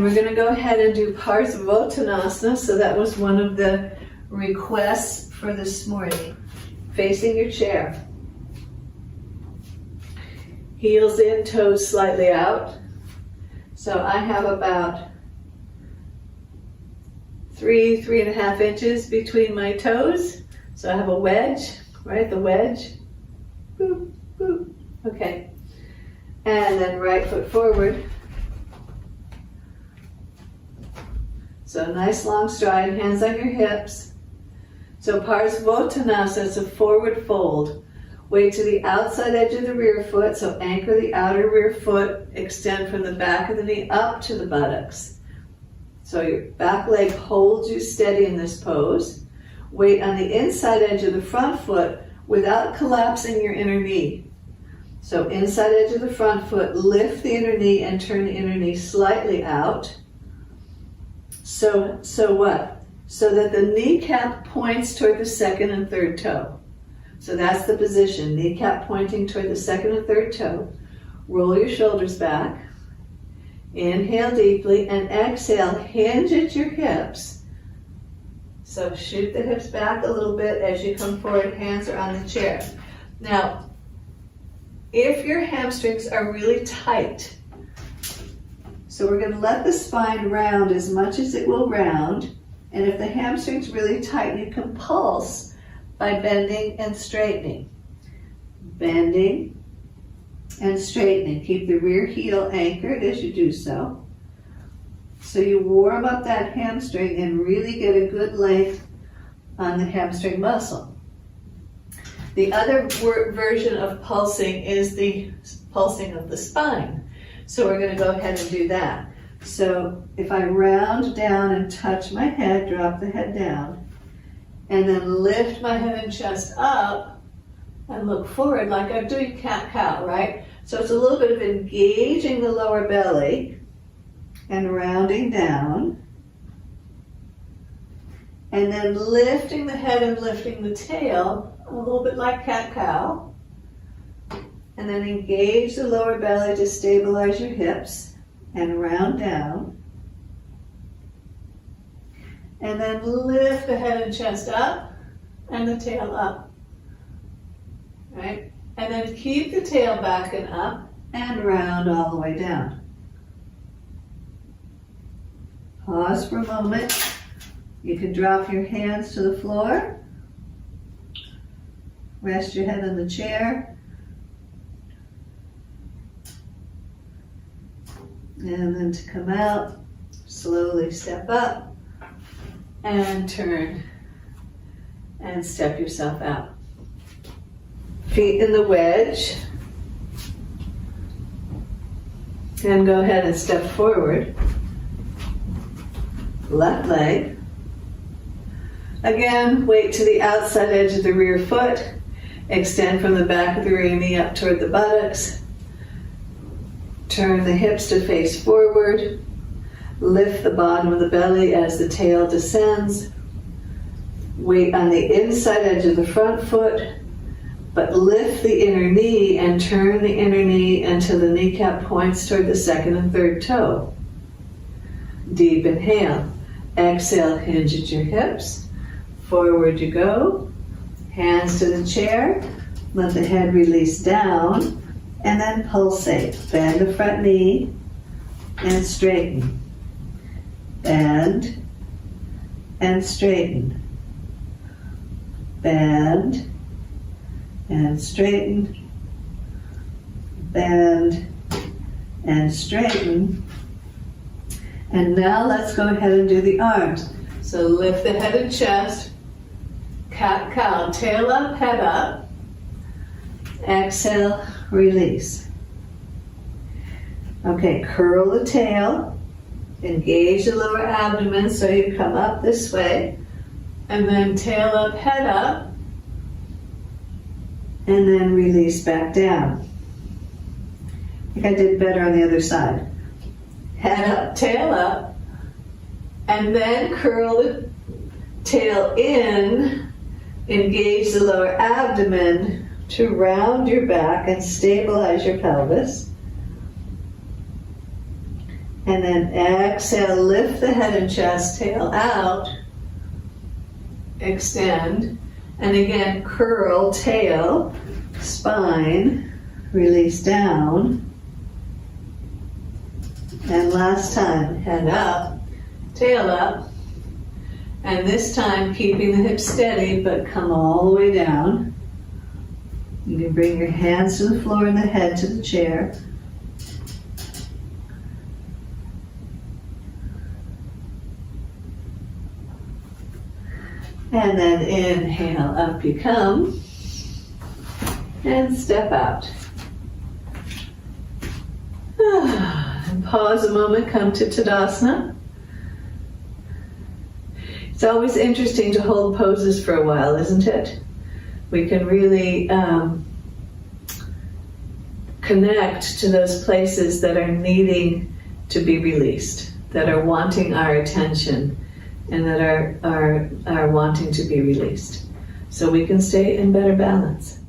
we're going to go ahead and do Parsvottanasana. So that was one of the requests for this morning. Facing your chair. Heels in, toes slightly out. So I have about 3.5 inches between my toes. So I have a wedge, right? The wedge. Boop, boop. Okay. And then right foot forward. So nice long stride, hands on your hips. So Parsvottanasana is a forward fold. Weight to the outside edge of the rear foot, so anchor the outer rear foot, extend from the back of the knee up to the buttocks. So your back leg holds you steady in this pose. Weight on the inside edge of the front foot without collapsing your inner knee. So inside edge of the front foot, lift the inner knee and turn the inner knee slightly out. So what? So that the kneecap points toward the second and third toe. So that's the position, kneecap pointing toward the second and third toe. Roll your shoulders back. Inhale deeply and exhale, hinge at your hips. So shoot the hips back a little bit as you come forward, hands are on the chair. Now, if your hamstrings are really tight, so we're going to let the spine round as much as it will round, and if the hamstring's really tight, you can pulse by bending and straightening. Bending and straightening. Keep the rear heel anchored as you do so. So you warm up that hamstring and really get a good length on the hamstring muscle. The other version of pulsing is the pulsing of the spine. So we're going to go ahead and do that. So if I round down and touch my head, drop the head down, and then lift my head and chest up and look forward like I'm doing cat-cow, right? So it's a little bit of engaging the lower belly and rounding down. And then lifting the head and lifting the tail, a little bit like cat-cow. And then engage the lower belly to stabilize your hips and round down. And then lift the head and chest up and the tail up, right? And then keep the tail back and up and round all the way down. Pause for a moment. You can drop your hands to the floor. Rest your head on the chair. And then to come out, slowly step up. And turn and step yourself out. Feet in the wedge. And go ahead and step forward. Left leg. Again, weight to the outside edge of the rear foot. Extend from the back of the rear knee up toward the buttocks. Turn the hips to face forward. Lift the bottom of the belly as the tail descends. Weight on the inside edge of the front foot, but lift the inner knee and turn the inner knee until the kneecap points toward the second and third toe. Deep inhale. Exhale, hinge at your hips. Forward you go. Hands to the chair. Let the head release down. And then pulsate. Bend the front knee and straighten. Bend and straighten. Bend and straighten. Bend and straighten. And now let's go ahead and do the arms. So lift the head and chest. Cat-cow. Tail up, head up. Exhale, release. Okay, curl the tail. Engage the lower abdomen so you come up this way. And then tail up, head up. And then release back down. I think I did better on the other side. Head up, tail up. And then curl the tail in. Engage the lower abdomen to round your back and stabilize your pelvis. And then exhale, lift the head and chest, tail out, extend, and again curl, tail, spine, release down, and last time, head up, tail up, and this time keeping the hips steady but come all the way down. You can bring your hands to the floor and the head to the chair. And then inhale, up you come, and step out. And pause a moment, come to Tadasana. It's always interesting to hold poses for a while, isn't it? We can really connect to those places that are needing to be released, that are wanting our attention, and that are wanting to be released. So we can stay in better balance.